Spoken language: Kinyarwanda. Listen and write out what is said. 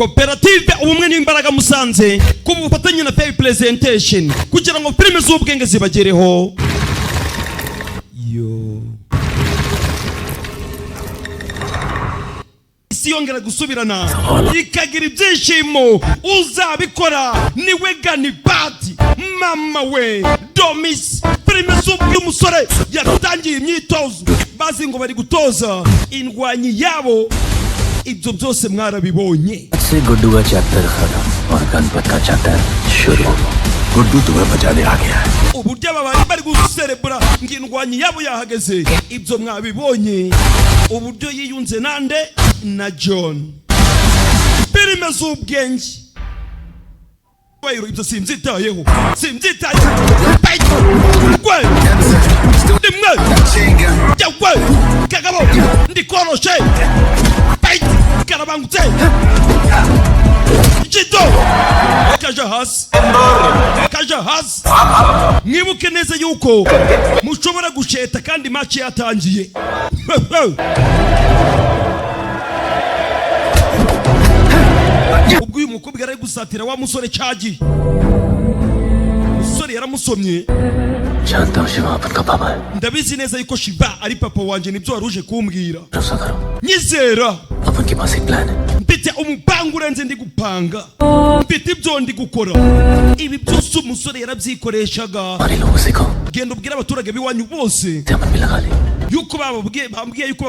Koperative ubumwe n'imbaraga Musanze ku bufatanye na Fair Presentation kugira ngo filime z'ubwenge zibagereho. Yo isi yongera gusubirana ikagira ibyishimo, uzabikora niwe gani party mama we Domis. Filime z'umusore yatangiye imyitozo, bazi ngo bari gutoza indwanyi yabo. ibyo byose mwarabibonye. से गुड्डू का चैप्टर खत्म और गणपत का चैप्टर शुरू. गुड्डू तुम्हें बचाने आ गया है. uburyo aba bari guserebura ngindwanyi yabo yahageze, ibyo mwabibonye. uburyo yiyunze nande na John. Filime z'ubwenge ibyo simbyitayeho, simbyitayeho. Kwe ndimwe yakwe kagabo ndikoroshe karabangutse Jito kaja hasi. Mwibuke neza yuko mushobora gusheta kandi match yatangiye. ubwo uyu mukobwa ari gusatira wa musore cyagiye. Musore yaramusomye. जानता हूँ शिवा अपन का पापा है. Ndabizi neza yuko Shiva ari papa wanje, nibyo waruje kumbwira. भरोसा करो. Nyizera. अपन के पास एक प्लान है. Mfite umupango urenze ndi gupanga. Mfite ibyo ndi gukora. Ibi byose umusore yarabyikoreshaga. हमारे लोगों से कहो. Genda ubwira abaturage biwanyu bose ते अपन भी लगा ले. yuko bambwiye yuko